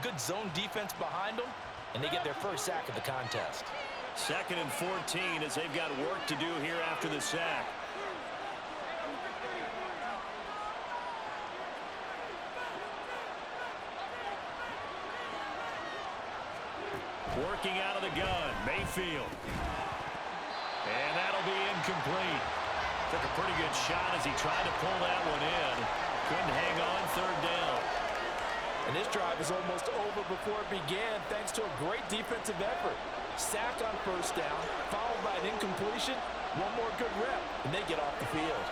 good zone defense behind them, and they get their first sack of the contest. 2nd and 14 as they've got work to do here after the sack. Working out of the gun, Mayfield. And that'll be incomplete. Took a pretty good shot as he tried to pull that one in. Couldn't hang on 3rd down. And this drive is almost over before it began thanks to a great defensive effort. Sack on 1st down, followed by an incompletion. One more good rep, and they get off the field.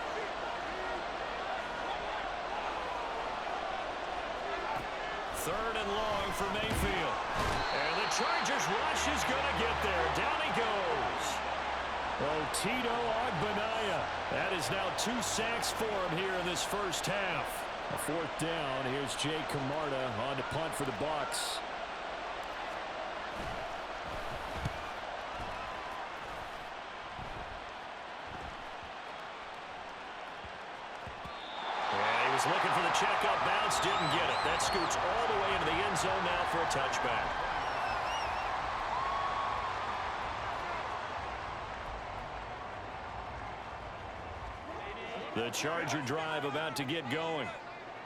Third and long for Mayfield. And the Chargers rush is going to get there. Down he goes. Oh, Tito Agbanaya. That is now 2 sacks for him here in this first half. A 4th down. Here's Jay Camarda on to punt for the Bucs. Looking for the checkup bounce, didn't get it. That scoots all the way into the end zone now for a touchback. The Charger drive about to get going.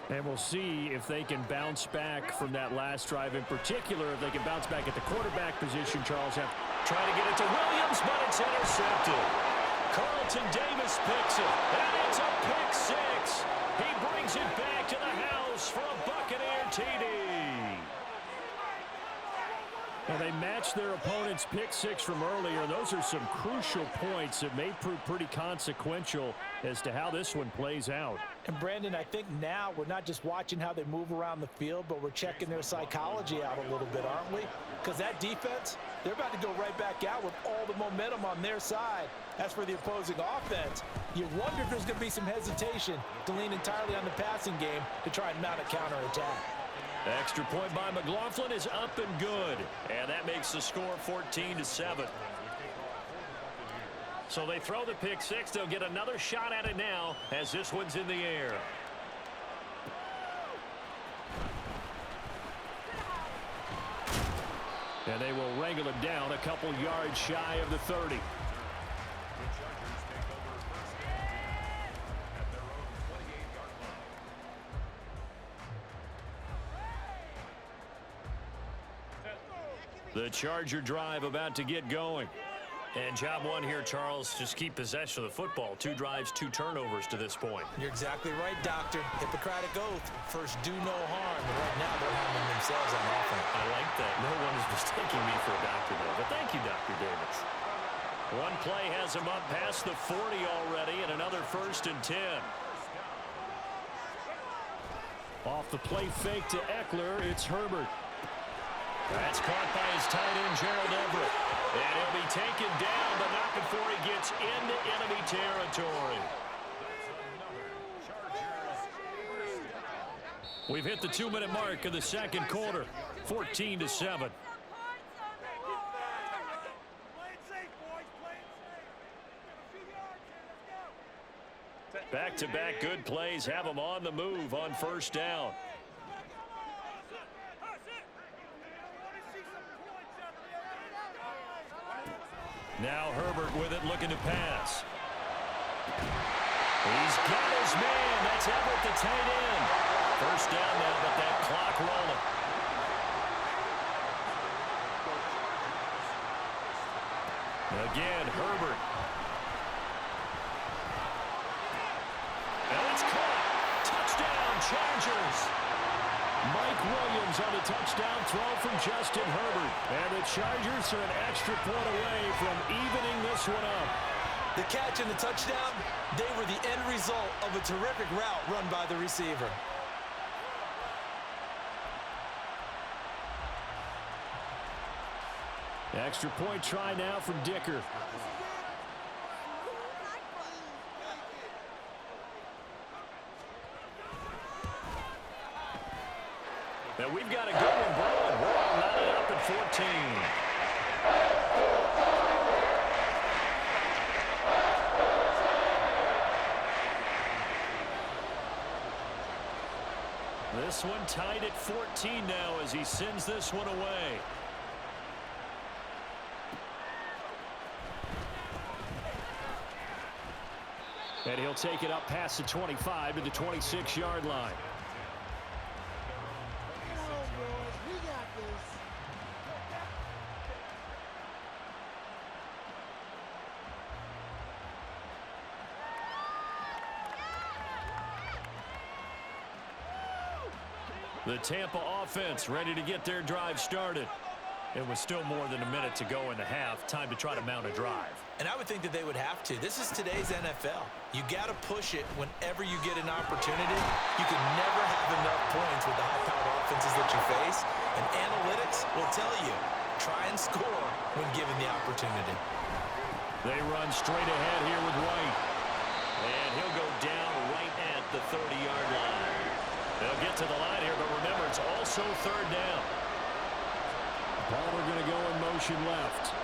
And we'll see if they can bounce back from that last drive. In particular, if they can bounce back at the quarterback position. Charles have trying to get it to Williams, but it's intercepted. Carlton Davis picks it, and it's a pick 6. He brings it back to the house for a Buccaneer TD. Well, they matched their opponent's pick 6 from earlier. Those are some crucial points that may prove pretty consequential as to how this one plays out. And, Brandon, I think now we're not just watching how they move around the field, but we're checking their psychology out a little bit, aren't we? Because that defense, they're about to go right back out with all the momentum on their side. As for the opposing offense, you wonder if there's going to be some hesitation to lean entirely on the passing game to try and mount a counterattack. Extra point by McLaughlin is up and good. And that makes the score 14-7. So they throw the pick 6. They'll get another shot at it now as this one's in the air. And they will wrangle him down a couple yards shy of the 30. The Charger drive about to get going. And job one here, Charles, just keep possession of the football. 2 drives, 2 turnovers to this point. You're exactly right, Doctor. Hippocratic oath. First, do no harm. And right now, they're harming themselves on offense. I like that. No one is mistaking me for a doctor, though. But thank you, Dr. Davis. One play has him up past the 40 already, and another 1st and 10. Off the play fake to Eckler, it's Herbert. That's caught by his tight end, Gerald Everett. And he'll be taken down, but not before he gets into enemy territory. We've hit the 2-minute mark of the 2nd quarter, 14-7. Back-to-back good plays have them on the move on 1st down. Now Herbert with it, looking to pass. He's got his man. That's Everett, the tight end. 1st down now, but that clock rolling. Again, Herbert. And it's caught. Touchdown, Chargers. Mike Williams on a touchdown throw from Justin Herbert. And the Chargers are an extra point away from evening this one up. The catch and the touchdown, they were the end result of a terrific route run by the receiver. Extra point try now from Dicker. Now we've got a good one brewing. We're all knotted up at 14. This this one tied at 14 now as he sends this one away. And he'll take it up past the 25 to the 26-yard line. The Tampa offense ready to get their drive started. It was still more than a minute to go in the half. Time to try to mount a drive. And I would think that they would have to. This is today's NFL. You got to push it whenever you get an opportunity. You can never have enough points with the high-powered offenses that you face. And analytics will tell you, try and score when given the opportunity. They run straight ahead here with White. And he'll go down right at the 30-yard line. They'll get to the line here, but remember, it's also third down. Palmer going to go in motion left.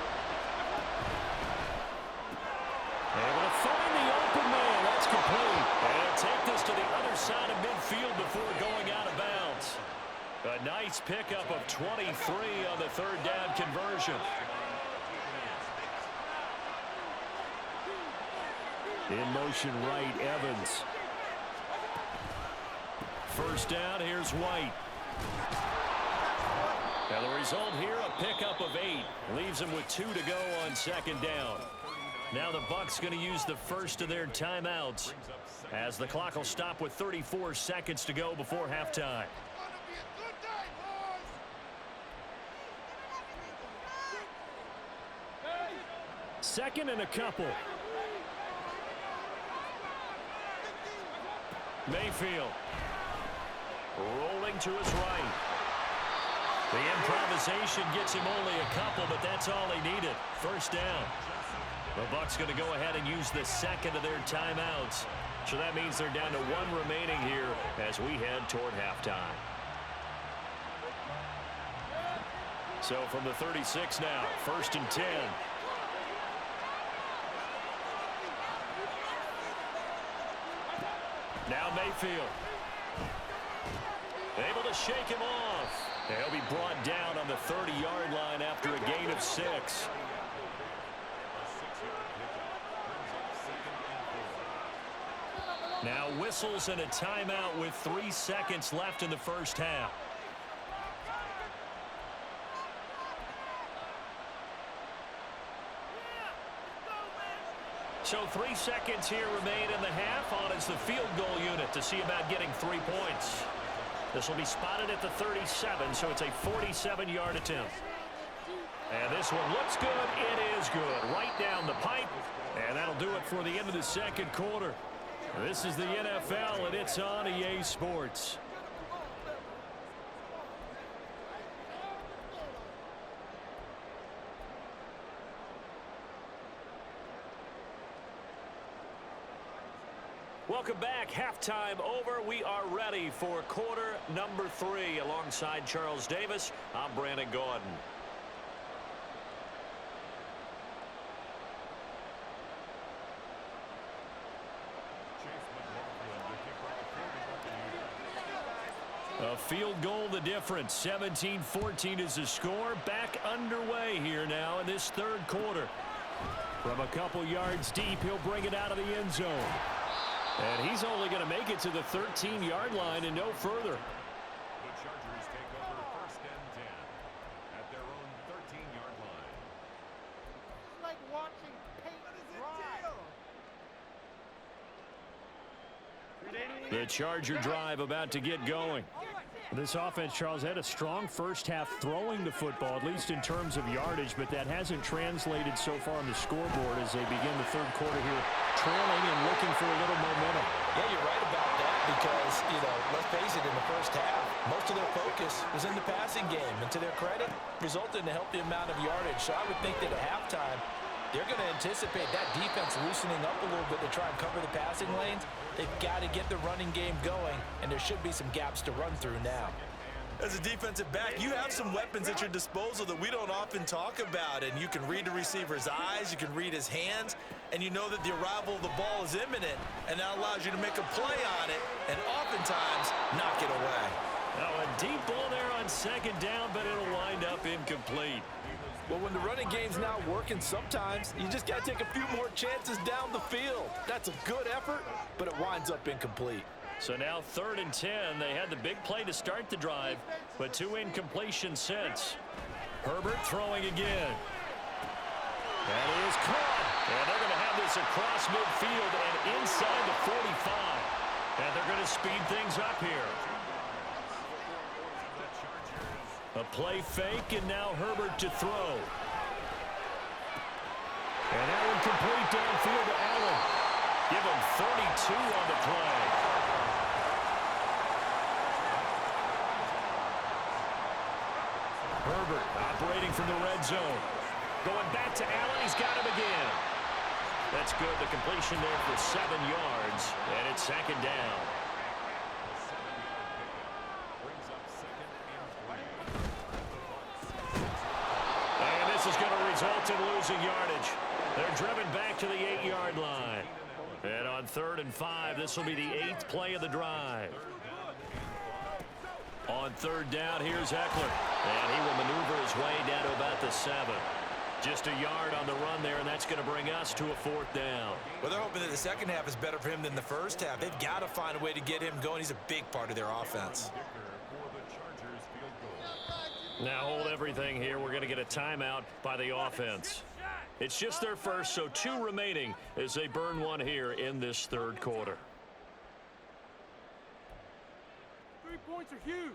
Able to find the open man. That's complete. And take this to the other side of midfield before going out of bounds. A nice pickup of 23 on the third down conversion. In motion right, Evans. First down, here's White. Now the result here, a pickup of 8. Leaves them with 2 to go on second down. Now the Bucs going to use the first of their timeouts as the clock will stop with 34 seconds to go before halftime. Second and a couple. Mayfield. Rolling to his right. The improvisation gets him only a couple, but that's all he needed. First down. The Bucs going to go ahead and use the second of their timeouts. So that means they're down to 1 remaining here as we head toward halftime. So from the 36 now, first and 10. Now Mayfield. Able to shake him off. He'll be brought down on the 30-yard line after a gain of 6. Now whistles and a timeout with 3 seconds left in the first half. So 3 seconds here remain in the half. On is the field goal unit to see about getting 3 points. This will be spotted at the 37, so it's a 47-yard attempt. And this one looks good. It is good. Right down the pipe. And that'll do it for the end of the second quarter. This is the NFL, and it's on EA Sports. Welcome back. Halftime over. We are ready for quarter number 3. Alongside Charles Davis, I'm Brandon Gordon. A field goal the difference. 17-14 is the score. Back underway here now in this third quarter. From a couple yards deep, he'll bring it out of the end zone. And he's only going to make it to the 13-yard line and no further. The Chargers take over first and 10 at their own 13-yard line. It's like watching paint dry. The Charger drive about to get going. This offense, Charles, had a strong first half throwing the football, at least in terms of yardage, but that hasn't translated so far on the scoreboard as they begin the third quarter here, trailing and looking for a little momentum. Yeah, you're right about that because, let's face it, in the first half, most of their focus was in the passing game. And to their credit, resulted in a healthy amount of yardage. So I would think that at halftime, they're going to anticipate that defense loosening up a little bit to try and cover the passing lanes. They've got to get the running game going, and there should be some gaps to run through now. As a defensive back, you have some weapons at your disposal that we don't often talk about, and you can read the receiver's eyes, you can read his hands, and you know that the arrival of the ball is imminent, and that allows you to make a play on it and oftentimes knock it away. deep ball there on second down, but it'll wind up incomplete. Well, when the running game's not working, sometimes you just got to take a few more chances down the field. That's a good effort, but it winds up incomplete. So now 3rd and 10. They had the big play to start the drive, but 2 incompletions since. Herbert throwing again. That is caught. And they're going to have this across midfield and inside the 45. And they're going to speed things up here. A play fake, and now Herbert to throw. And that one complete downfield to Allen. Give him 32 on the play. Herbert operating from the red zone. Going back to Allen. He's got him again. That's good. The completion there for 7 yards. And it's 2nd down. And this is going to result in losing yardage. They're driven back to the 8-yard line. And on 3rd and 5, this will be the 8th play of the drive. On 3rd down, here's Eckler. And he will maneuver his way down to about the 7. Just a yard on the run there, and that's going to bring us to a 4th down. Well, they're hoping that the second half is better for him than the first half. They've got to find a way to get him going. He's a big part of their offense. Now hold everything here. We're going to get a timeout by the offense. It's just their first, so 2 remaining as they burn one here in this 3rd quarter. 3 points are huge.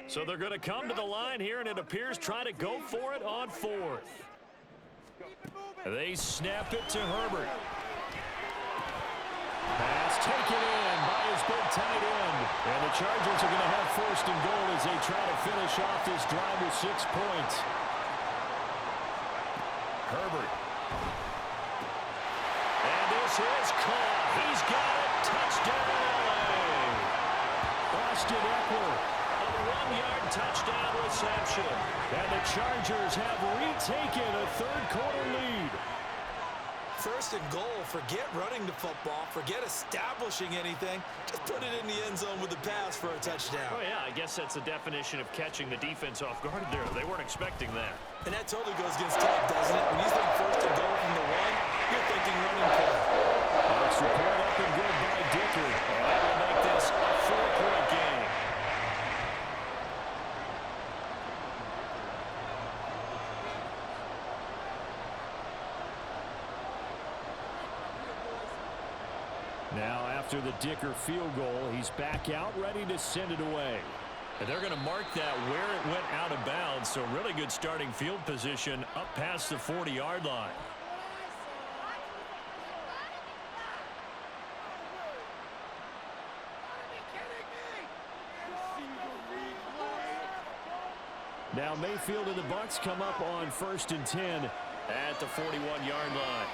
So they're going to come to the line here, and it appears try to go for it on 4th. They snap it to Herbert. Pass taken in by his big tight end. And the Chargers are going to have 1st and goal as they try to finish off this drive with 6 points. Herbert. And this is caught. He's got it. Touchdown. Austin Eckler. A 1-yard touchdown reception. And the Chargers have retaken a 3rd quarter lead. 1st and goal. Forget running the football. Forget establishing anything. Just put it in the end zone with the pass for a touchdown. Oh, yeah, I guess that's the definition of catching the defense off guard there. They weren't expecting that. And that totally goes against type, doesn't it? When you think 1st and goal from the 1, you're thinking running play. It's repaired up and good by Dicker. And that will make this a 4-point game. Now, after the Dicker field goal, he's back out, ready to send it away. And they're going to mark that where it went out of bounds, so really good starting field position up past the 40-yard line. Now Mayfield and the Bucs come up on 1st and 10 at the 41-yard line.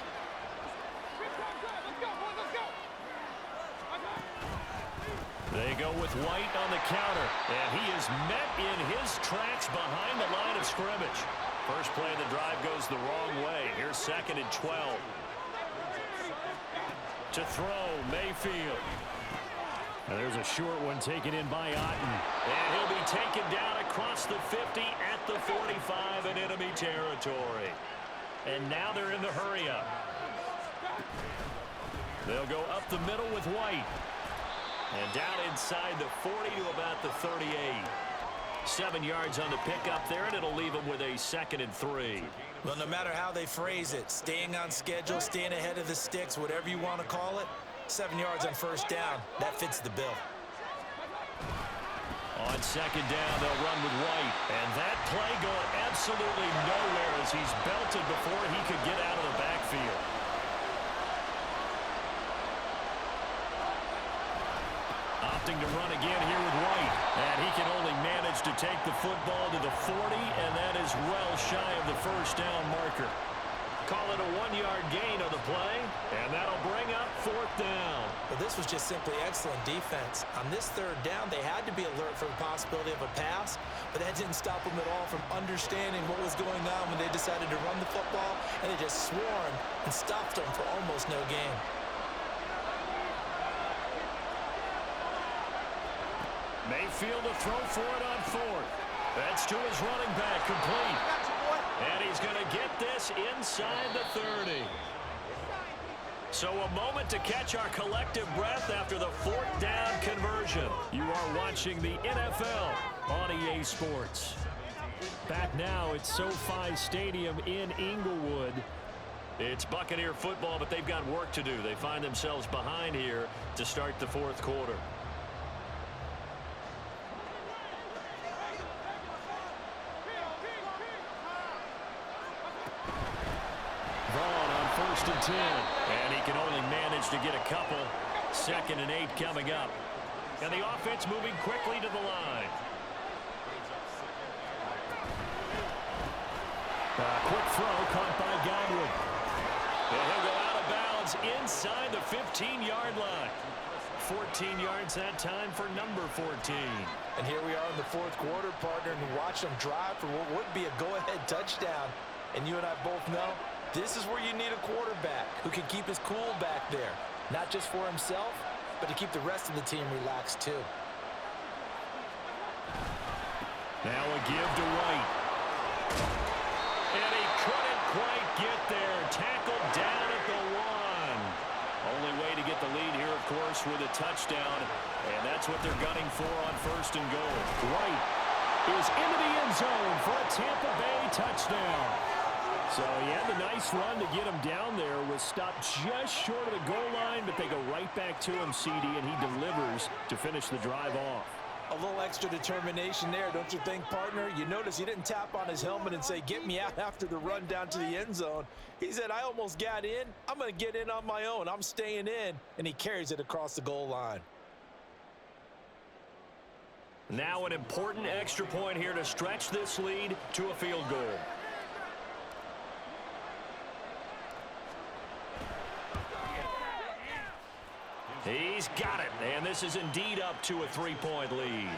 They go with White on the counter, and he is met in his tracks behind the line of scrimmage. First play of the drive goes the wrong way. Here's 2nd and 12. To throw, Mayfield. And there's a short one taken in by Otten. And he'll be taken down across the 50 at the 45 in enemy territory. And now they're in the hurry-up. They'll go up the middle with White. And down inside the 40 to about the 38. 7 yards on the pickup there, and it'll leave them with a 2nd and 3. Well, no matter how they phrase it, staying on schedule, staying ahead of the sticks, whatever you want to call it, 7 yards on 1st down, that fits the bill. On 2nd down, they'll run with White. And that play going absolutely nowhere as he's belted before he could get out of the backfield. Opting to run again here with White. And he can only manage to take the football to the 40, and that is well shy of the 1st down marker. call it a 1-yard gain on the play, and that'll bring up 4th down. But this was just simply excellent defense. On this 3rd down, they had to be alert for the possibility of a pass, but that didn't stop them at all from understanding what was going on when they decided to run the football, and they just swarmed and stopped them for almost no gain. Mayfield to throw for it on 4th. That's to his running back, complete. And he's going to get this inside the 30. So a moment to catch our collective breath after the 4th down conversion. You are watching the NFL on EA Sports. Back now at SoFi Stadium in Inglewood. It's Buccaneer football, but they've got work to do. They find themselves behind here to start the 4th quarter. First and 10, and he can only manage to get a couple. 2nd and 8 coming up. And the offense moving quickly to the line. Quick throw caught by Godwin. And he'll go out of bounds inside the 15-yard line. 14 yards that time for number 14. And here we are in the 4th quarter, partner, and watch them drive for what would be a go-ahead touchdown. And you and I both know this is where you need a quarterback who can keep his cool back there, not just for himself, but to keep the rest of the team relaxed too. Now a give to White. And he couldn't quite get there. Tackled down at the 1. Only way to get the lead here, of course, with a touchdown. And that's what they're gunning for on 1st and goal. White is into the end zone for a Tampa Bay touchdown. So he had the nice run to get him down there. Was stopped just short of the goal line, but they go right back to him, CD, and he delivers to finish the drive off. A little extra determination there, don't you think, partner? You notice he didn't tap on his helmet and say, get me out after the run down to the end zone. He said, I almost got in. I'm going to get in on my own. I'm staying in. And he carries it across the goal line. Now an important extra point here to stretch this lead to a field goal. He's got it, and this is indeed up to a 3-point lead.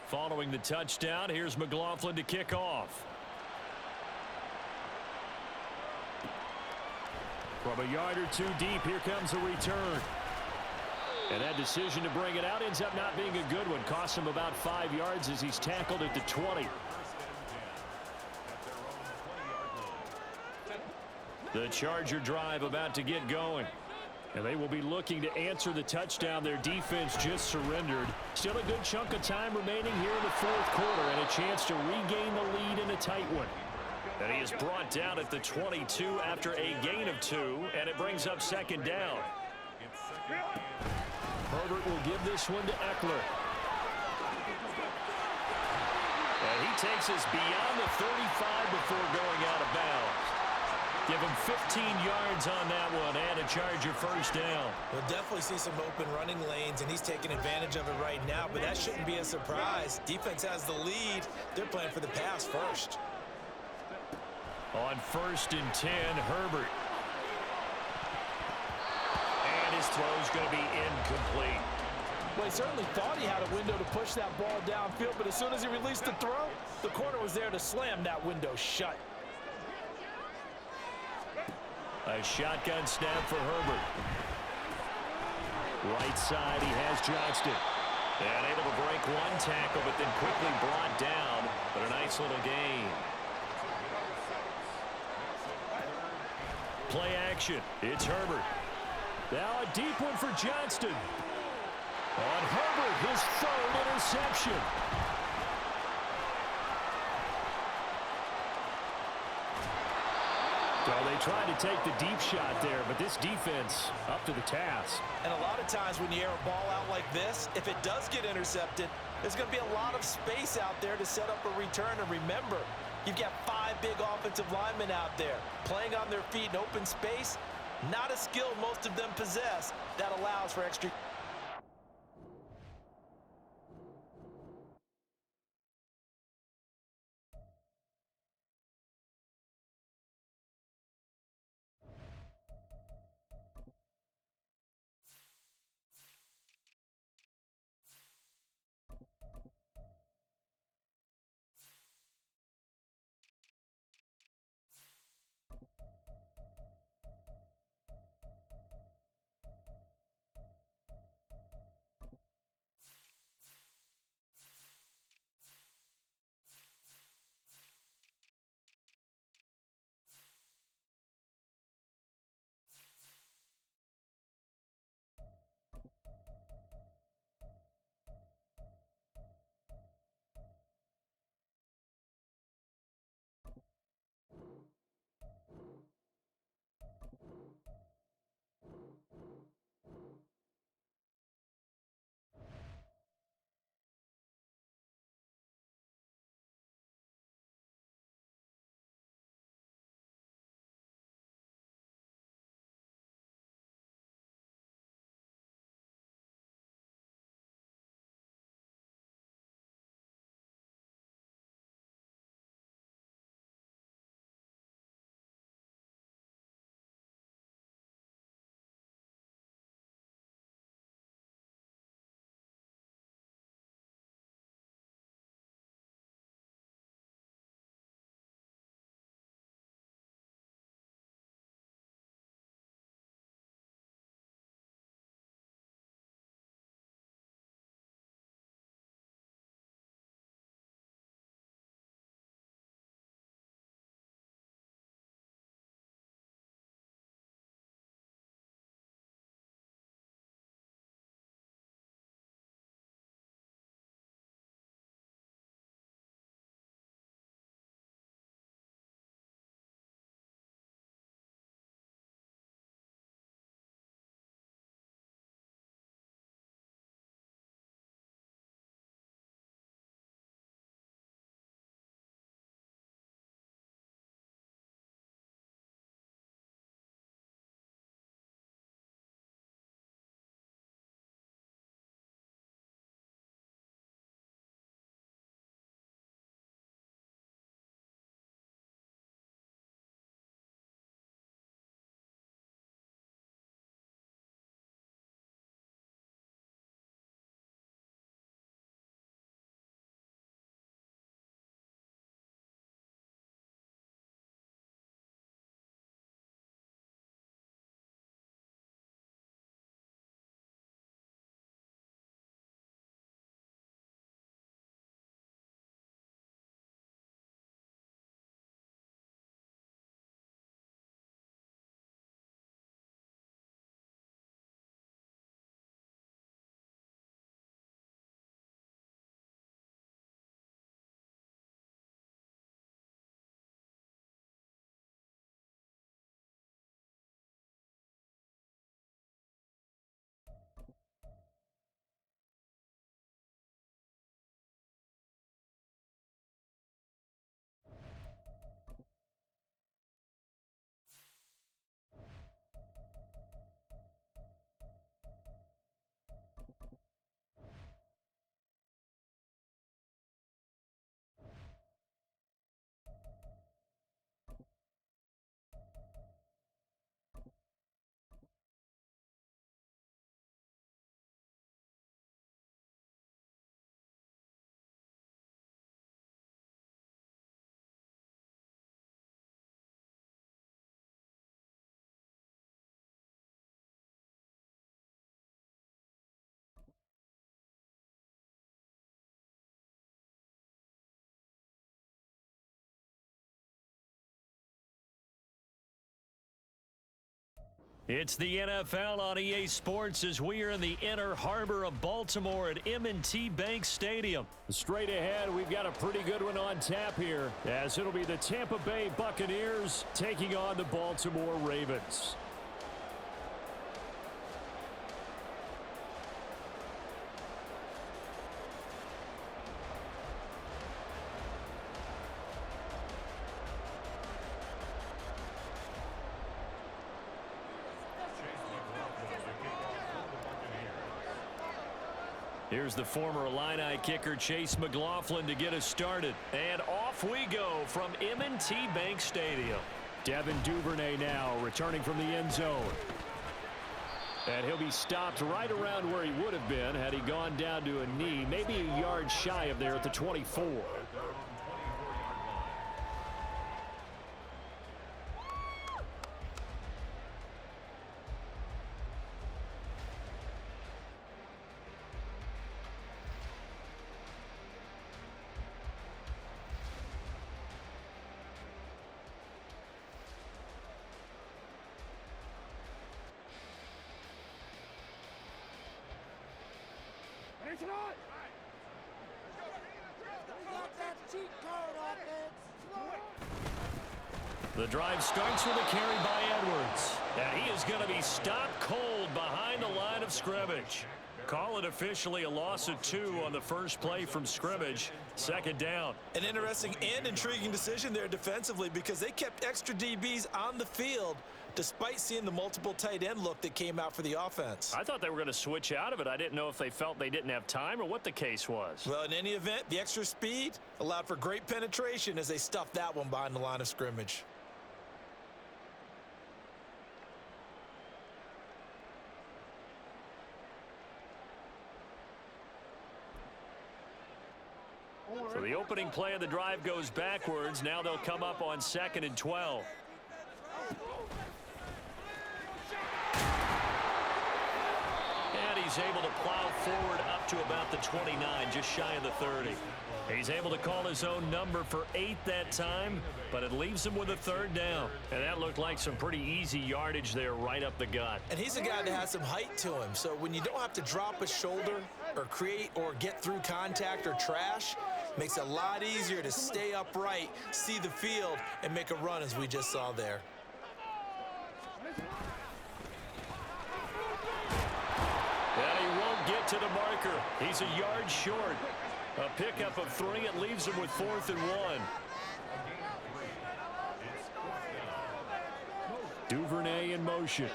Following the touchdown, here's McLaughlin to kick off. From a yard or two deep, here comes a return. And that decision to bring it out ends up not being a good one. Costs him about 5 yards as he's tackled at the 20. The Charger drive about to get going. And they will be looking to answer the touchdown their defense just surrendered. Still a good chunk of time remaining here in the 4th quarter and a chance to regain the lead in a tight one. And he is brought down at the 22 after a gain of 2, and it brings up 2nd down. Herbert will give this one to Eckler. And he takes us beyond the 35 before going out of bounds. Give him 15 yards on that one and a Charger 1st down. We'll definitely see some open running lanes, and he's taking advantage of it right now, but that shouldn't be a surprise. Defense has the lead. They're playing for the pass first. On 1st and 10, Herbert. And his throw's going to be incomplete. Well, he certainly thought he had a window to push that ball downfield, but as soon as he released the throw, the corner was there to slam that window shut. A shotgun snap for Herbert. Right side, he has Johnston. And able to break one tackle, but then quickly brought down. But a nice little gain. Play action. It's Herbert. Now a deep one for Johnston. On Herbert, his 3rd interception. So they tried to take the deep shot there, but this defense up to the task. And a lot of times when you air a ball out like this, if it does get intercepted, there's going to be a lot of space out there to set up a return. And remember, you've got 5 big offensive linemen out there playing on their feet in open space. Not a skill most of them possess that allows for extra. It's the NFL on EA Sports as we are in the inner harbor of Baltimore at M&T Bank Stadium. Straight ahead, we've got a pretty good one on tap here, as it'll be the Tampa Bay Buccaneers taking on the Baltimore Ravens. Here's the former Illini kicker Chase McLaughlin to get us started. And off we go from M&T Bank Stadium. Devin Duvernay now returning from the end zone. And he'll be stopped right around where he would have been had he gone down to a knee, maybe a yard shy of there at the 24. The drive starts with a carry by Edwards. And he is going to be stopped cold behind the line of scrimmage. Call it officially a loss of 2 on the first play from scrimmage. Second down. An interesting and intriguing decision there defensively because they kept extra DBs on the field despite seeing the multiple tight end look that came out for the offense. I thought they were going to switch out of it. I didn't know if they felt they didn't have time or what the case was. Well, in any event, the extra speed allowed for great penetration as they stuffed that one behind the line of scrimmage. So the opening play of the drive goes backwards. Now they'll come up on 2nd and 12. And he's able to plow forward up to about the 29, just shy of the 30. He's able to call his own number for 8 that time, but it leaves him with a 3rd down. And that looked like some pretty easy yardage there right up the gut. And he's a guy that has some height to him, so when you don't have to drop a shoulder or create or get through contact or trash, makes it a lot easier to stay upright, see the field, and make a run as we just saw there. And he won't get to the marker. He's a yard short. A pickup of 3. It leaves him with 4th and 1. Duvernay in motion.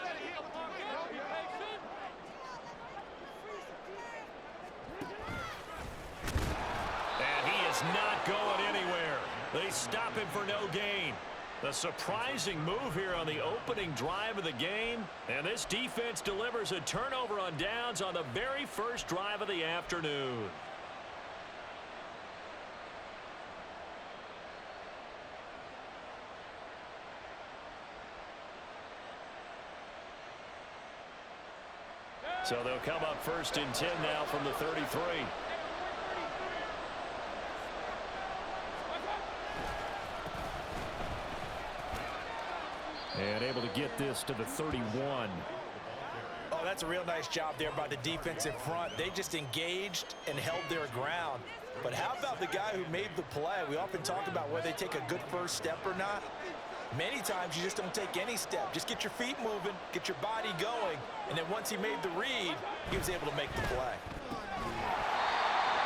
And he is not going anywhere. They stop him for no gain. A surprising move here on the opening drive of the game. And this defense delivers a turnover on downs on the very first drive of the afternoon. So they'll come up 1st and 10 now from the 33. And able to get this to the 31. Oh, that's a real nice job there by the defense in front. They just engaged and held their ground. But how about the guy who made the play? We often talk about whether they take a good first step or not. Many times you just don't take any step. Just get your feet moving, get your body going, and then once he made the read, he was able to make the play.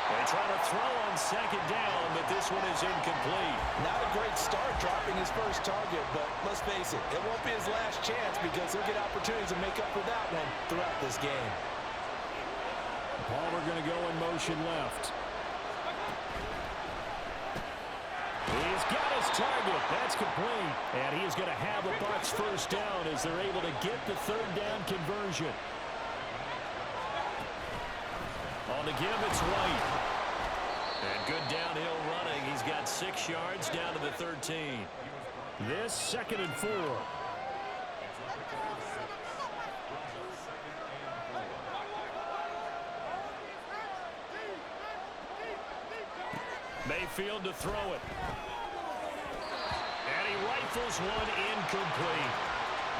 They try to throw on 2nd down, but this one is incomplete. Not a great start dropping his first target, but let's face it, it won't be his last chance because he'll get opportunities to make up for that one throughout this game. Palmer going to go in motion left. He's got his target. That's complete. And he is going to have a Bucs first down as they're able to get the 3rd down conversion. On the give, it's White. And good downhill running. He's got 6 yards down to the 13. This 2nd and 4. Mayfield to throw it. And he rifles one incomplete.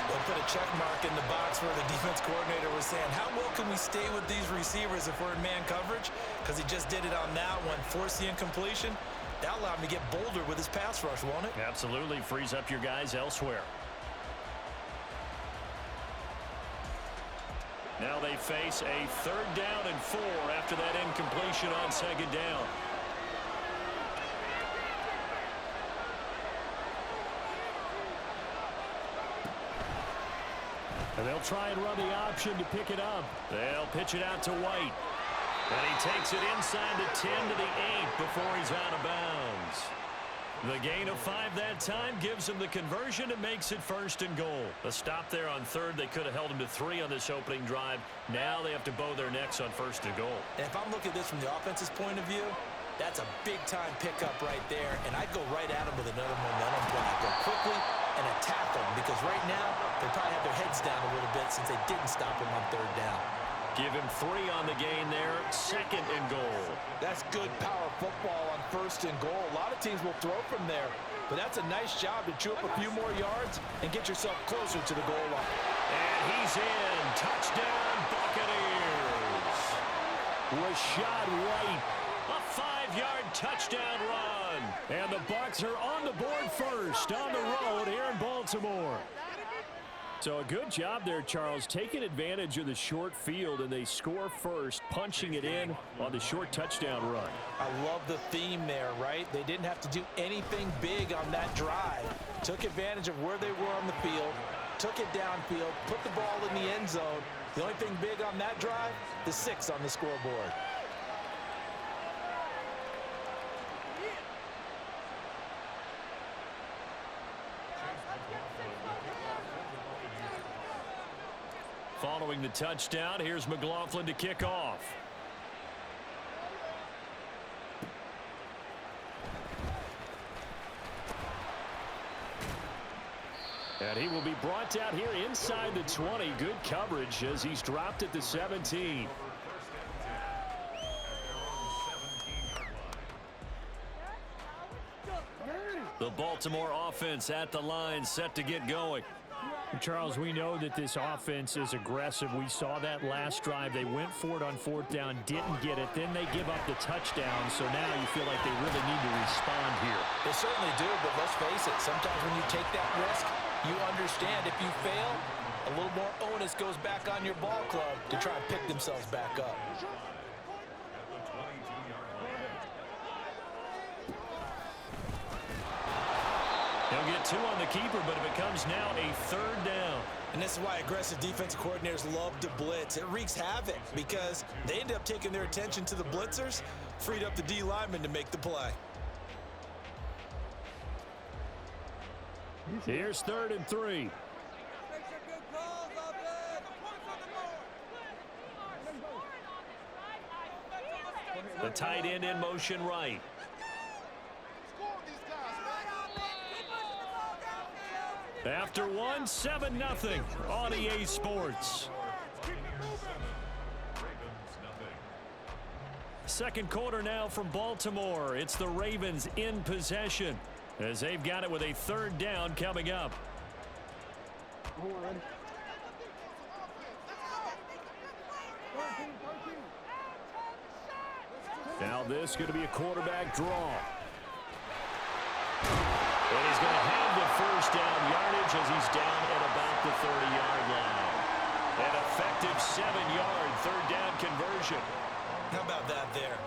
They'll put a check mark in the box where the defense coordinator was saying, how well can we stay with these receivers if we're in man coverage? Because he just did it on that one, forced the incompletion. That allowed him to get bolder with his pass rush, won't it? Absolutely. Frees up your guys elsewhere. Now they face a 3rd down and 4 after that incompletion on 2nd down. And they'll try and run the option to pick it up. They'll pitch it out to White. And he takes it inside the 10 to the 8 before he's out of bounds. The gain of 5 that time gives him the conversion and makes it 1st and goal. A stop there on 3rd. They could have held him to 3 on this opening drive. Now they have to bow their necks on 1st and goal. And if I'm looking at this from the offense's point of view, that's a big-time pickup right there. And I'd go right at him with another momentum play. Go quickly and attack them, because right now they probably have their heads down a little bit since they didn't stop him on 3rd down. Give him 3 on the gain there. 2nd and goal. That's good power football on 1st and goal. A lot of teams will throw from there, but that's a nice job to chew up a few more yards and get yourself closer to the goal line. And he's in. Touchdown, Buccaneers. Rashad White, a 5-yard touchdown run. And the Bucs are on the board first on the road here in Baltimore. So a good job there, Charles, taking advantage of the short field, and they score first, punching it in on the short touchdown run. I love the theme there, right? They didn't have to do anything big on that drive. Took advantage of where they were on the field, took it downfield, put the ball in the end zone. The only thing big on that drive, the 6 on the scoreboard. Following the touchdown, here's McLaughlin to kick off. And he will be brought down here inside the 20. Good coverage as he's dropped at the 17. The Baltimore offense at the line, set to get going. Charles, we know that this offense is aggressive. We saw that last drive. They went for it on 4th down, didn't get it. Then they give up the touchdown. So now you feel like they really need to respond here. They certainly do, but let's face it, sometimes when you take that risk, you understand if you fail, a little more onus goes back on your ball club to try and pick themselves back up. He'll get 2 on the keeper, but it becomes now a 3rd down. And this is why aggressive defensive coordinators love to blitz. It wreaks havoc because they end up taking their attention to the blitzers, freed up the D lineman to make the play. Here's 3rd and 3. The tight end in motion right. After 1, 7-0 on EA Sports. Second quarter now from Baltimore. It's the Ravens in possession as they've got it with a 3rd down coming up. Now this is going to be a quarterback draw. And he's going to have the 1st down yardage as he's down at about the 30-yard line. An effective 7-yard 3rd down conversion. How about that there?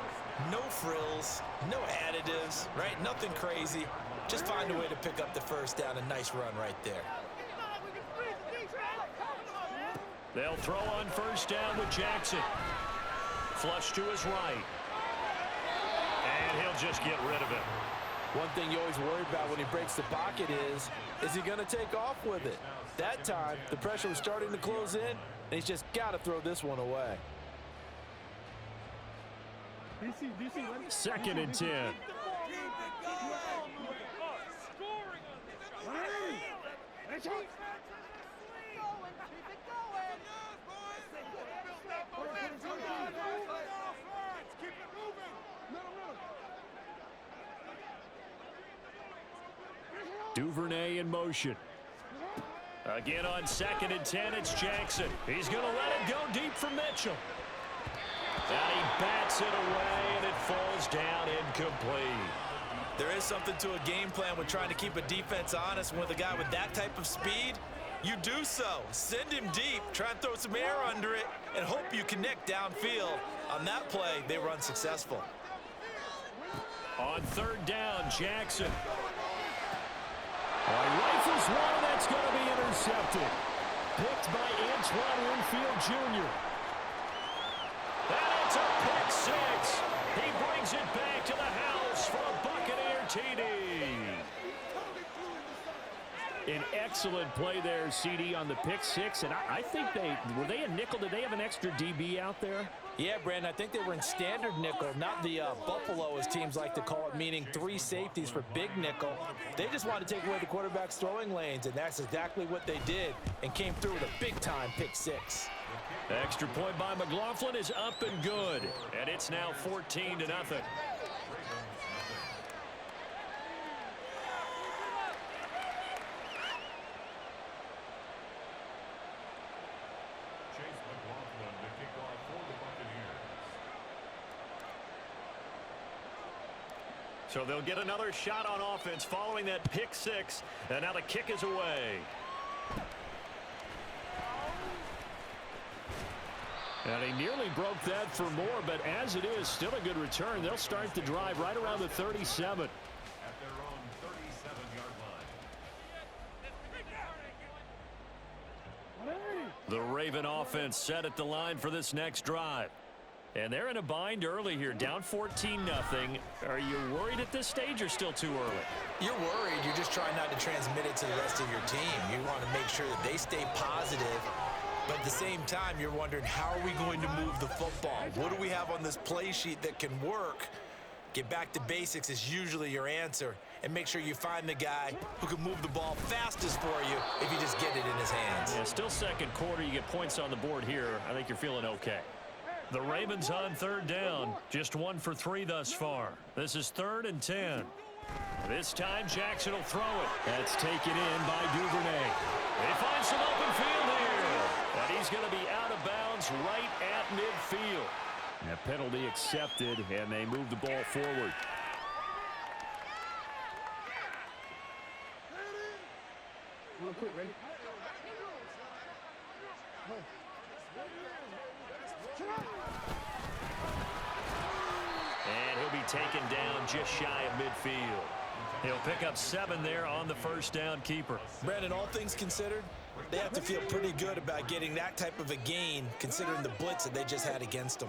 No frills, no additives, right? Nothing crazy. Just find a way to pick up the 1st down. A nice run right there. They'll throw on 1st down with Jackson. Flush to his right. And he'll just get rid of it. One thing you always worry about when he breaks the pocket is he going to take off with it? That time, the pressure was starting to close in, and he's just got to throw this one away. 2nd and 10. Duvernay in motion. Again on 2nd and 10, it's Jackson. He's going to let it go deep for Mitchell. And he bats it away, and it falls down incomplete. There is something to a game plan with trying to keep a defense honest. With a guy with that type of speed, you do so. Send him deep, try and throw some air under it, and hope you connect downfield. On that play, they run successful. On 3rd down, Jackson. Rifles one, that's going to be intercepted. Picked by Antoine Winfield Jr. And it's a pick 6. He brings it back to the house for a Buccaneer TD. An excellent play there, CD, on the pick 6. And I think were they a nickel? Did they have an extra DB out there? Yeah, Brandon, I think they were in standard nickel, not the Buffalo, as teams like to call it, meaning 3 safeties for big nickel. They just wanted to take away the quarterback's throwing lanes, and that's exactly what they did, and came through with a big-time pick 6. Extra point by McLaughlin is up and good, and it's now 14-0. So they'll get another shot on offense following that pick 6. And now the kick is away. And he nearly broke that for more, but as it is, still a good return. They'll start the drive right around the 37. At their own 37-yard line. The Raven offense set at the line for this next drive. And they're in a bind early here, down 14-0. Are you worried at this stage or still too early? You're worried. You're just trying not to transmit it to the rest of your team. You want to make sure that they stay positive. But at the same time, you're wondering, how are we going to move the football? What do we have on this play sheet that can work? Get back to basics is usually your answer. And make sure you find the guy who can move the ball fastest for you if you just get it in his hands. Yeah, still second quarter. You get points on the board here. I think you're feeling okay. The Ravens on 3rd down. Just 1 for 3 thus far. This is 3rd and 10. This time Jackson will throw it. That's taken in by Duvernay. They find some open field here. And he's going to be out of bounds right at midfield. A penalty accepted, and they move the ball forward. And he'll be taken down just shy of midfield. He'll pick up 7 there on the 1st down keeper. Brandon, all things considered, they have to feel pretty good about getting that type of a gain considering the blitz that they just had against them.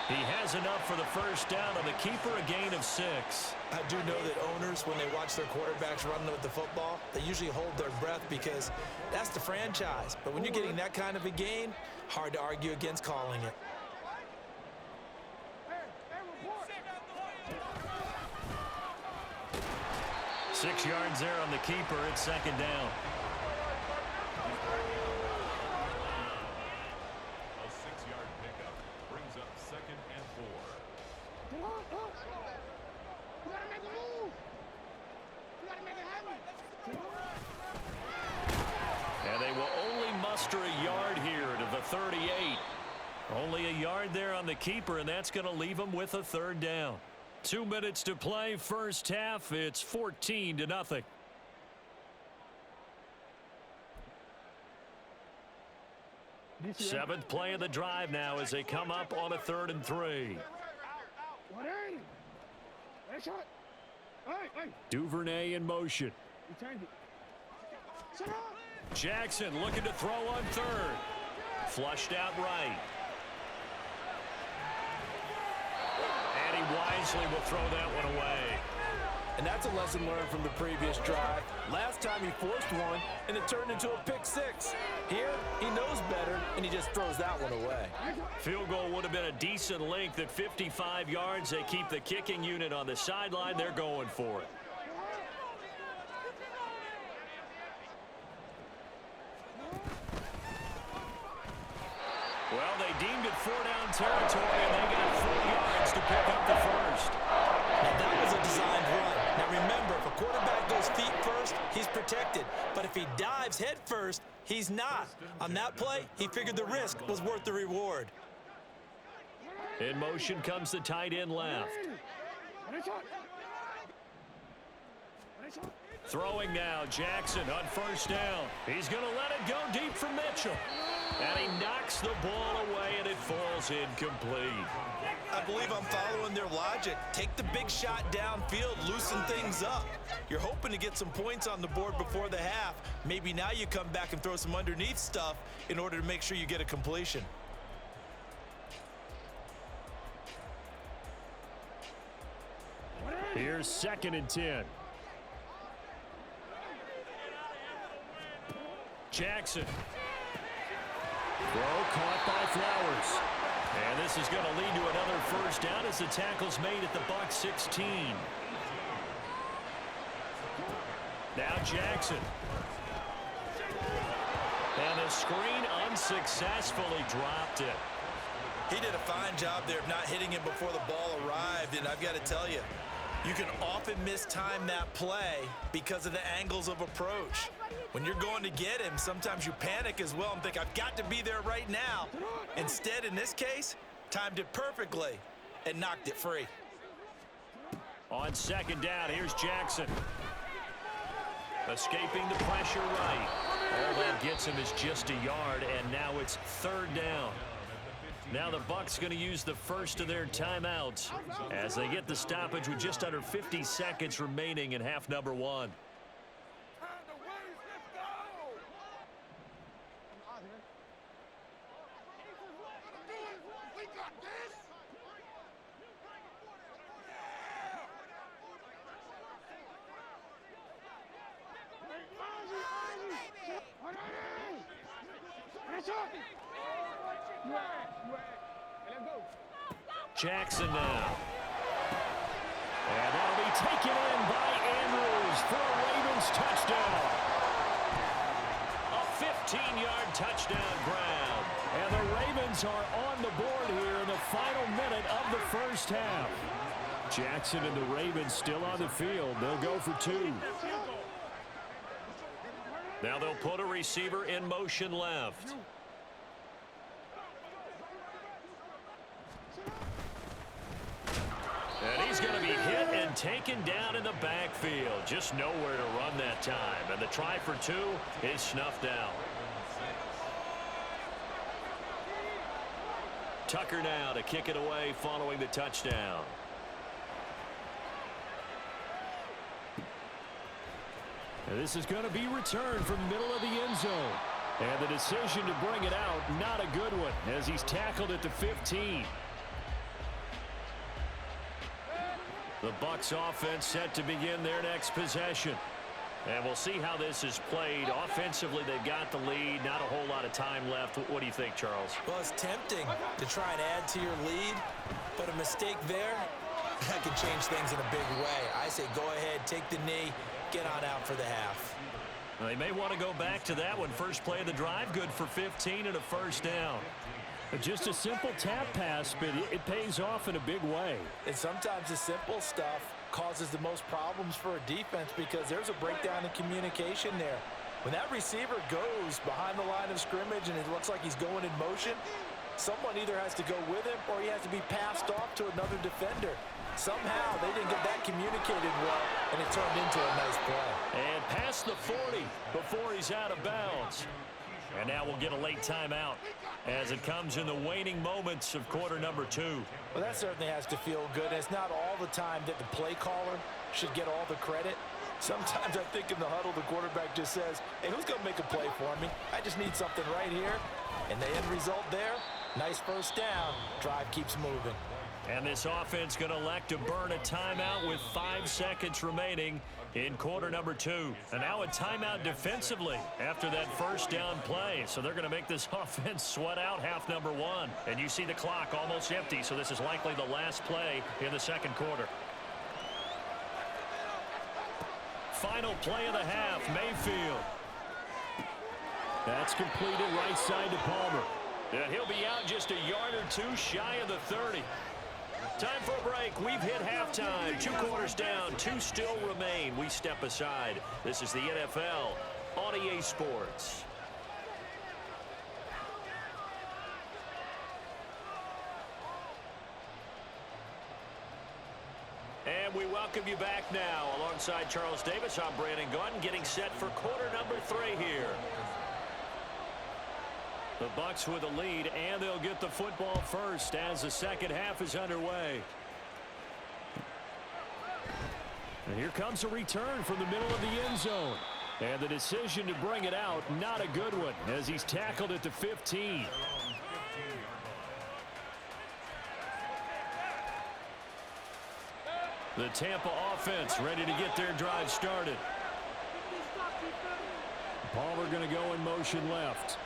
He has enough for the 1st down on the keeper, a gain of 6. I do know that owners, when they watch their quarterbacks run with the football, they usually hold their breath because that's the franchise. But when you're getting that kind of a gain, hard to argue against calling it. Six yards there on the keeper. It's 2nd down. A 6-yard pickup brings up 2nd and 4. And they will only muster a yard here to the 38. Only a yard there on the keeper, and that's going to leave them with a 3rd down. 2 minutes to play, 1st half. It's 14-0. Seventh play of the drive now as they come up on a 3rd and 3. Duvernay in motion. Jackson looking to throw on 3rd. Flushed out right. And he wisely will throw that one away. And that's a lesson learned from the previous drive. Last time he forced one, and it turned into a pick 6. Here, he knows better, and he just throws that one away. Field goal would have been a decent length at 55 yards. They keep the kicking unit on the sideline. They're going for it. Well, they deemed it 4-down territory, and they got 4 yards to pick up the 1st. Now, that was a designed run. Now, remember, He's not. On that play, he figured the risk was worth the reward. In motion comes the tight end left. Throwing now, Jackson on first down. He's going to let it go deep for Mitchell. And he knocks the ball away, and it falls incomplete. I believe I'm following their logic. Take the big shot downfield, loosen things up. You're hoping to get some points on the board before the half. Maybe now you come back and throw some underneath stuff in order to make sure you get a completion. Here's 2nd and 10. Jackson. Throw caught by Flowers. And this is going to lead to another first down as the tackle's made at the Bucs 16. Now Jackson. And the screen unsuccessfully dropped it. He did a fine job there of not hitting him before the ball arrived, and I've got to tell you, you can often mistime that play because of the angles of approach. When you're going to get him, sometimes you panic as well and think, I've got to be there right now. Instead, in this case, timed it perfectly and knocked it free. On 2nd down, here's Jackson. Escaping the pressure right. All that gets him is just a yard, and now it's 3rd down. Now the Bucs going to use the first of their timeouts as they get the stoppage with just under 50 seconds remaining in half number 1. Jackson now. And that'll be taken in by Andrews for a Ravens touchdown. A 15-yard touchdown grab. And the Ravens are on the board here in the final minute of the first half. Jackson and the Ravens still on the field. They'll go for 2. Now they'll put a receiver in motion left. And he's going to be hit and taken down in the backfield. Just nowhere to run that time. And the try for 2 is snuffed out. Tucker now to kick it away following the touchdown. And this is going to be returned from the middle of the end zone. And the decision to bring it out, not a good one, as he's tackled at the 15. The Bucs offense set to begin their next possession. And we'll see how this is played. Offensively, they've got the lead. Not a whole lot of time left. What do you think, Charles? Well, it's tempting to try and add to your lead, but a mistake there, that could change things in a big way. I say go ahead, take the knee, get on out for the half. They may want to go back to that one. First play of the drive, good for 15 and a first down. Just a simple tap pass, but it pays off in a big way. And sometimes the simple stuff causes the most problems for a defense because there's a breakdown in communication there. When that receiver goes behind the line of scrimmage and it looks like he's going in motion, someone either has to go with him or he has to be passed off to another defender. Somehow they didn't get that communicated well, and it turned into a nice play. And past the 40 before he's out of bounds. And now we'll get a late timeout as it comes in the waning moments of quarter number 2. Well, that certainly has to feel good. It's not all the time that the play caller should get all the credit. Sometimes I think in the huddle, the quarterback just says, hey, who's going to make a play for me? I just need something right here. And the end result there, nice first down. Drive keeps moving. And this offense going to elect to burn a timeout with 5 seconds remaining in quarter number 2. And now a timeout defensively after that first down play. So they're going to make this offense sweat out half number 1. And you see the clock almost empty, so this is likely the last play in the second quarter. Final play of the half, Mayfield. That's completed right side to Palmer. And he'll be out just a yard or 2 shy of the 30. Time for a break. We've hit halftime. 2 quarters down. 2 still remain. We step aside. This is the NFL on EA Sports. And we welcome you back now. Alongside Charles Davis, I'm Brandon Gunn, getting set for quarter number 3 here. The Bucs with a lead, and they'll get the football first as the second half is underway. And here comes a return from the middle of the end zone. And the decision to bring it out, not a good one, as he's tackled at the 15. The Tampa offense ready to get their drive started. Palmer going to go in motion left.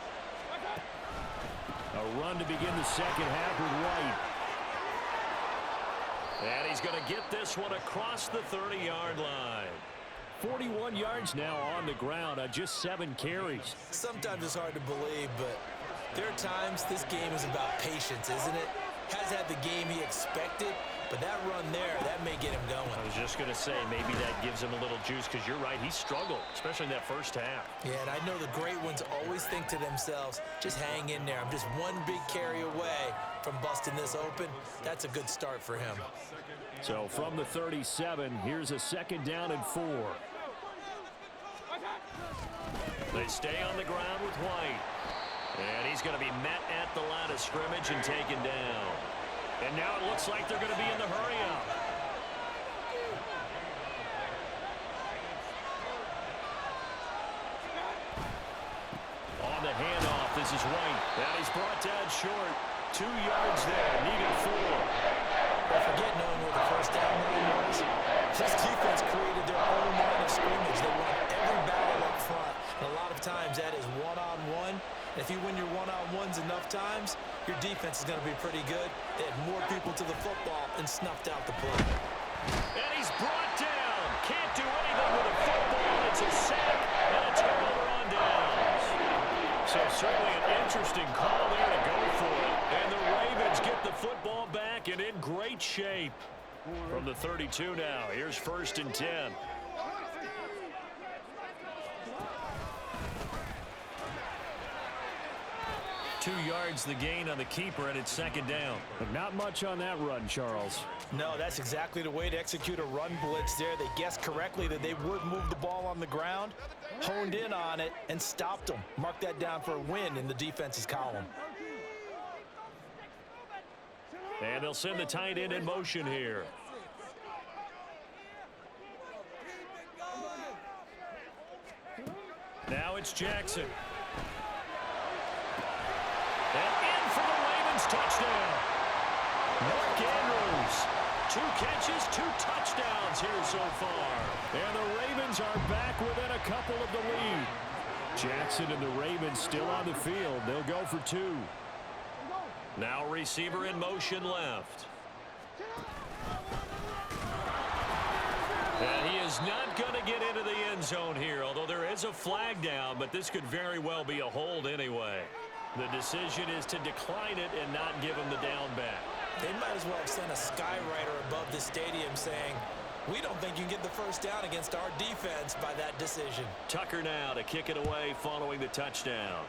A run to begin the second half with White. And he's going to get this one across the 30-yard line. 41 yards now on the ground on just 7 carries. Sometimes it's hard to believe, but there are times this game is about patience, isn't it? Has had the game he expected, but that run there, that may get him going. I was just going to say, maybe that gives him a little juice, because you're right, he struggled, especially in that first half. Yeah, and I know the great ones always think to themselves, just hang in there. I'm just one big carry away from busting this open. That's a good start for him. So from the 37, here's a 2nd down and 4. They stay on the ground with White. And he's going to be met at the line of scrimmage and taken down. And now it looks like they're going to be in the hurry-up. On the handoff, this is White. And he's brought down short. 2 yards there, needed 4. I forget knowing where the first down line was. This defense created their own line of scrimmage. They won every battle up front. And a lot of times that is one-on-one. And if you win your one-on-ones enough times, your defense is going to be pretty good. They had more people to the football and snuffed out the play. And he's brought down. Can't do anything with a football. It's a sack and a turnover on downs. So certainly an interesting call there to go for it. And the Ravens get the football back and in great shape. From the 32 now, here's 1st and 10. Two yards the gain on the keeper, and it's 2nd down. But not much on that run, Charles. No, that's exactly the way to execute a run blitz there. They guessed correctly that they would move the ball on the ground, honed in on it, and stopped them. Mark that down for a win in the defense's column. And they'll send the tight end in motion here. Now it's Jackson. And in for the Ravens touchdown. Mark Andrews. 2 catches, 2 touchdowns here so far. And the Ravens are back within a couple of the lead. Jackson and the Ravens still on the field. They'll go for 2. Now receiver in motion left. And he is not going to get into the end zone here, although there is a flag down, but this could very well be a hold anyway. The decision is to decline it and not give him the down back. They might as well have sent a skywriter above the stadium saying, we don't think you can get the first down against our defense by that decision. Tucker now to kick it away following the touchdown.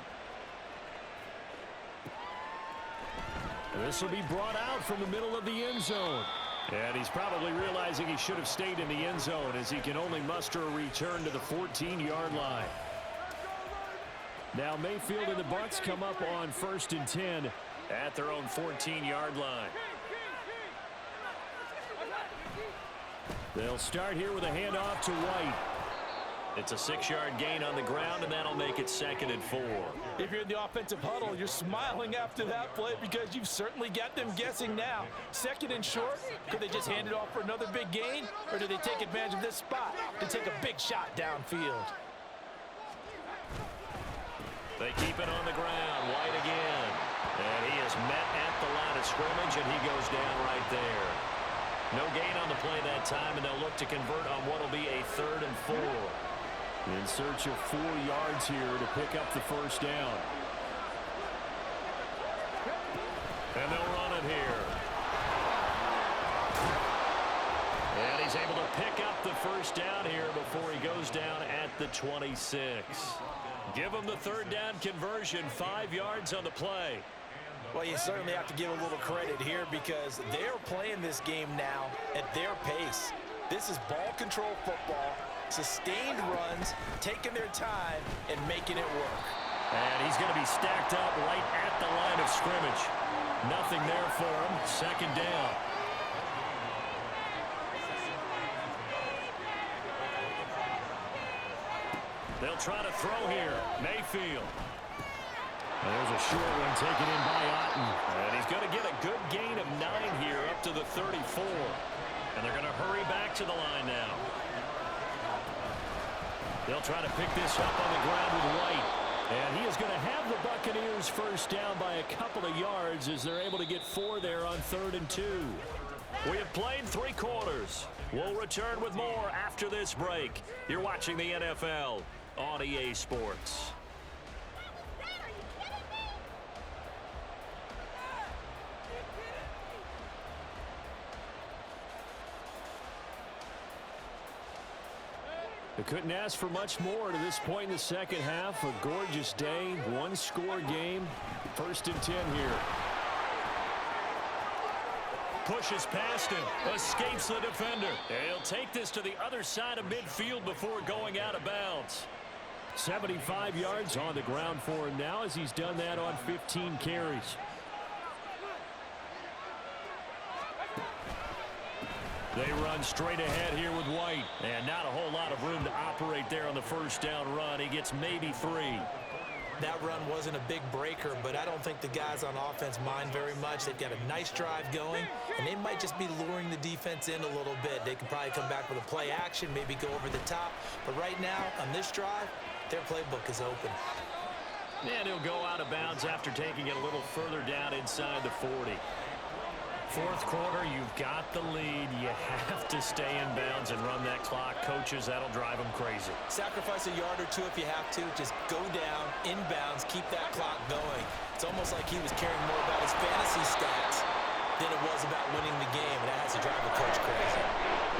This will be brought out from the middle of the end zone. And he's probably realizing he should have stayed in the end zone, as he can only muster a return to the 14-yard line. Now Mayfield and the Bucs come up on 1st and 10 at their own 14-yard line. They'll start here with a handoff to White. It's a 6-yard gain on the ground, and that'll make it 2nd and 4. If you're in the offensive huddle, you're smiling after that play because you've certainly got them guessing now. 2nd and short, could they just hand it off for another big gain, or do they take advantage of this spot to take a big shot downfield? They keep it on the ground. White again. And he is met at the line of scrimmage, and he goes down right there. No gain on the play that time, and they'll look to convert on what will be a 3rd and 4. In search of 4 yards here to pick up the first down. And they'll run it here. And he's able to pick up the first down here before he goes down at the 26. Give him the 3rd down conversion, 5 yards on the play. Well, you certainly have to give a little credit here because they're playing this game now at their pace. This is ball control football, sustained runs, taking their time, and making it work. And he's going to be stacked up right at the line of scrimmage. Nothing there for him. Second down. They'll try to throw here. Mayfield. And there's a short one taken in by Otten. And he's going to get a good gain of 9 here up to the 34. And they're going to hurry back to the line now. They'll try to pick this up on the ground with White. And he is going to have the Buccaneers first down by a couple of yards as they're able to get 4 there on 3rd and 2. We have played 3 quarters. We'll return with more after this break. You're watching the NFL on EA Sports. They couldn't ask for much more to this point in the second half. A gorgeous day, 1-score game. 1st and 10 here. Pushes past him, escapes the defender. He'll take this to the other side of midfield before going out of bounds. 75 yards on the ground for him now as he's done that on 15 carries. They run straight ahead here with White. And not a whole lot of room to operate there on the first down run. He gets maybe 3. That run wasn't a big breaker, but I don't think the guys on offense mind very much. They've got a nice drive going, and they might just be luring the defense in a little bit. They can probably come back with a play action, maybe go over the top. But right now, on this drive, their playbook is open. And he'll go out of bounds after taking it a little further down inside the 40. 4th quarter, you've got the lead. You have to stay in bounds and run that clock. Coaches, that'll drive them crazy. Sacrifice a yard or 2 if you have to. Just go down, in bounds, keep that clock going. It's almost like he was caring more about his fantasy stats than it was about winning the game. And that has to drive the coach crazy.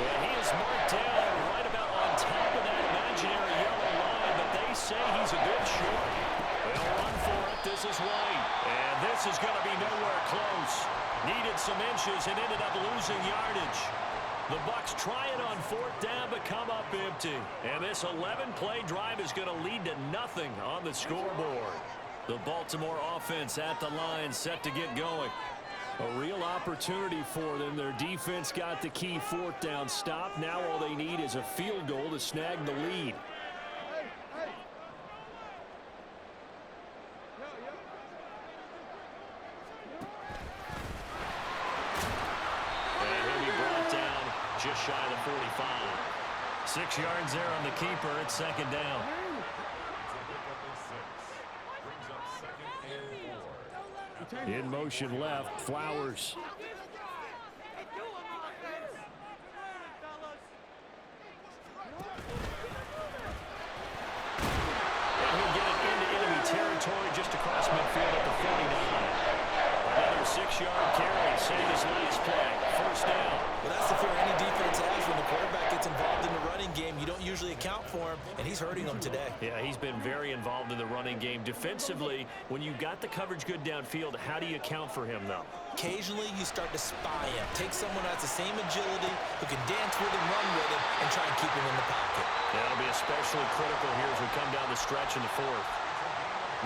Yeah, he is marked down right about on top of that imaginary yellow line, but they say he's a good short. They'll run for it. This is White. And this is going to be nowhere close. Needed some inches and ended up losing yardage. The Bucs try it on 4th down, but come up empty. And this 11-play drive is going to lead to nothing on the scoreboard. The Baltimore offense at the line, set to get going. A real opportunity for them. Their defense got the key 4th down stop. Now all they need is a field goal to snag the lead. Just shy of the 45. 6 yards there on the keeper at 2nd down. In motion left, Flowers. And he'll get it into enemy territory just across midfield at the 49. Another 6-yard carry, same as last play. 1st down. Well, that's the fear any defense has when the quarterback gets involved in the running game. You don't usually account for him, and he's hurting them today. Yeah, he's been very involved in the running game. Defensively, when you got the coverage good downfield, how do you account for him, though? Occasionally, you start to spy him. Take someone who has the same agility, who can dance with him, run with him, and try and keep him in the pocket. That'll be especially critical here as we come down the stretch in the 4th.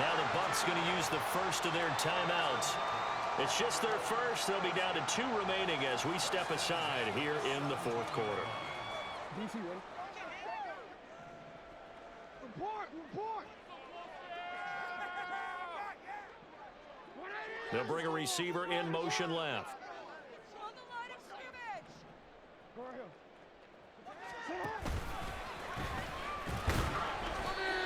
Now the Bucs going to use the first of their timeouts. It's just their first. They'll be down to 2 remaining as we step aside here in the 4th quarter. They'll bring a receiver in motion left.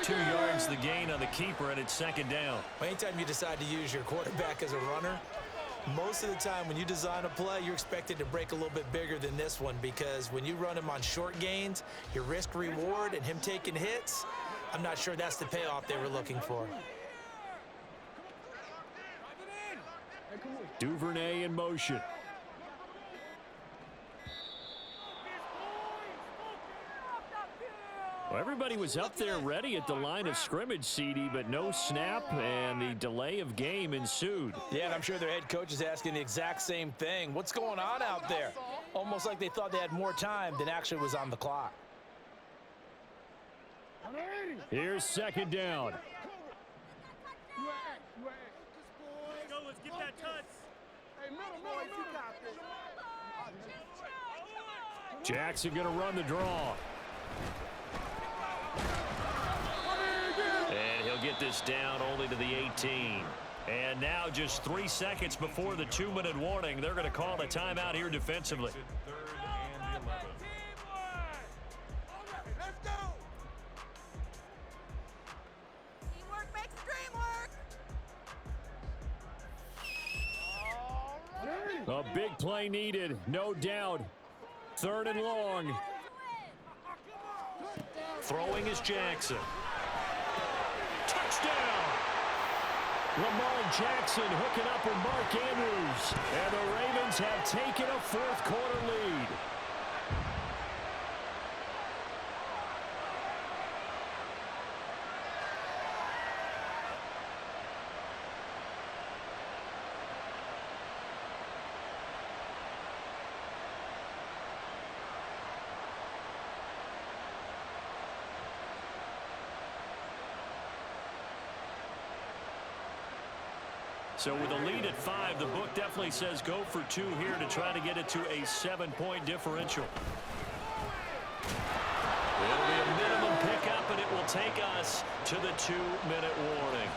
2 yards the gain on the keeper, and it's 2nd down. Well, anytime you decide to use your quarterback as a runner, most of the time when you design a play, you're expected to break a little bit bigger than this one, because when you run him on short gains, your risk reward and him taking hits, I'm not sure that's the payoff they were looking for. Duvernay in motion. Well, everybody was up there ready at the line of scrimmage, CD, but no snap, and the delay of game ensued. Yeah, and I'm sure their head coach is asking the exact same thing. What's going on out there? Almost like they thought they had more time than actually was on the clock. Here's second down. Go, let's get that touch. Hey, middle, you got this. Jackson going to run the draw. And he'll get this down only to the 18. And now just 3 seconds before the 2-minute warning, they're going to call a timeout here defensively. Third and 11. Let's go. Teamwork makes the dream work. A big play needed, no doubt. Third and long. Throwing is Jackson. Touchdown! Lamar Jackson hooking up with Mark Andrews. And the Ravens have taken a fourth-quarter lead. So with a lead at 5, the book definitely says go for 2 here to try to get it to a 7-point differential. It'll be a minimum pickup, and it will take us to the 2-minute warning.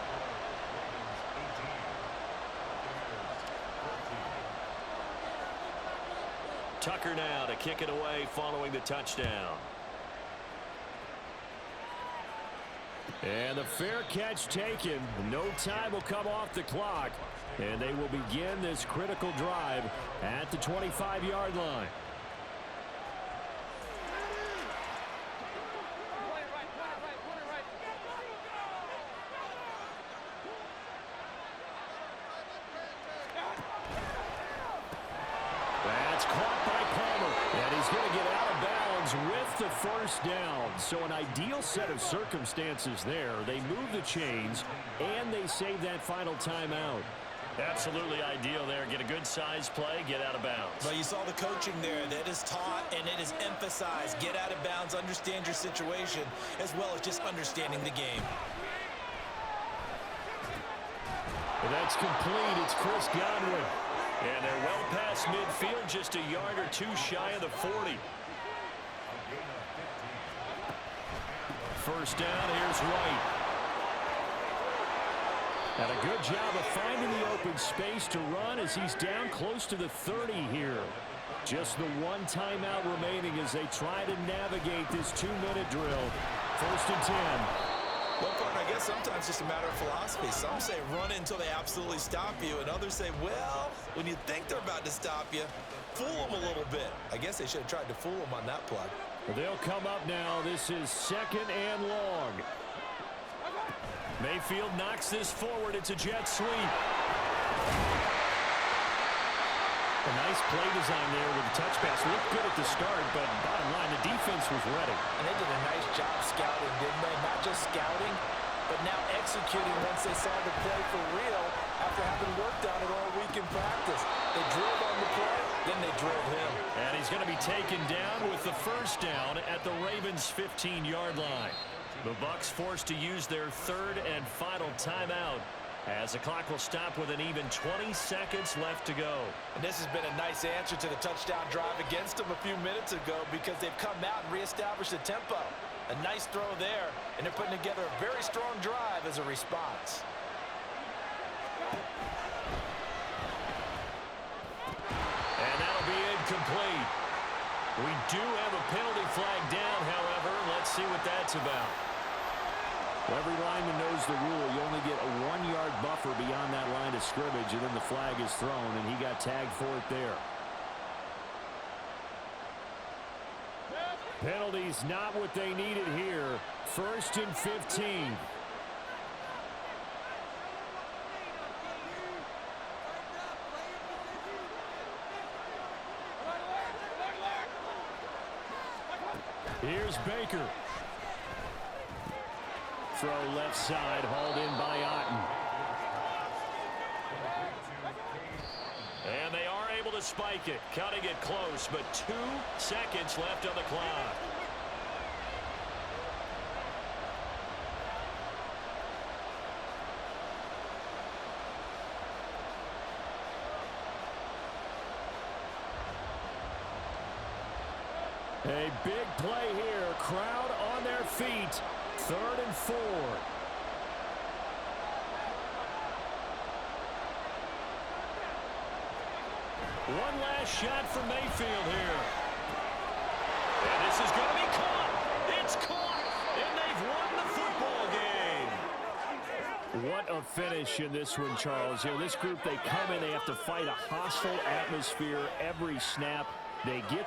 Tucker now to kick it away following the touchdown. And the fair catch taken. No time will come off the clock. And they will begin this critical drive at the 25-yard line. That's caught by Palmer. And he's going to get out of bounds with the first down. So an ideal set of circumstances there. They move the chains, and they save that final timeout. Absolutely ideal there. Get a good size play, get out of bounds. Well, you saw the coaching there. That is taught and it is emphasized. Get out of bounds, understand your situation, as well as just understanding the game. And that's complete. It's Chris Godwin. And they're well past midfield, just a yard or two shy of the 40. First down, here's White. And a good job of finding the open space to run as he's down close to the 30 here. Just the one timeout remaining as they try to navigate this 2-minute drill. First and 10. Well, partner, I guess sometimes it's just a matter of philosophy. Some say run it until they absolutely stop you, and others say, well, when you think they're about to stop you, fool them a little bit. I guess they should have tried to fool them on that play. They'll come up now. This is second and long. Mayfield knocks this forward. It's a jet sweep. A nice play design there with the touch pass. Looked good at the start, but bottom line, the defense was ready. And they did a nice job scouting, didn't they? Not just scouting, but now executing once they saw the play for real after having worked on it all week in practice. They drilled on the play, then they drilled him. And he's going to be taken down with the first down at the Ravens' 15-yard line. The Bucs forced to use their third and final timeout as the clock will stop with an even 20 seconds left to go. And this has been a nice answer to the touchdown drive against them a few minutes ago because they've come out and reestablished the tempo. A nice throw there, and they're putting together a very strong drive as a response. And that'll be incomplete. We do have a penalty flag down, however. Let's see what that's about. Well, every lineman knows the rule. You only get a 1-yard buffer beyond that line of scrimmage, and then the flag is thrown, and he got tagged for it there. Penalties not what they needed here. First and 15. Here's Baker. Throw left side, hauled in by Otten. And they are able to spike it, cutting it close, but 2 seconds left on the clock. A big play here. Crowd on their feet. 3rd and 4. One last shot for Mayfield here. And this is going to be caught. It's caught. And they've won the football game. What a finish in this one, Charles. You know, this group, they come in, they have to fight a hostile atmosphere every snap. They get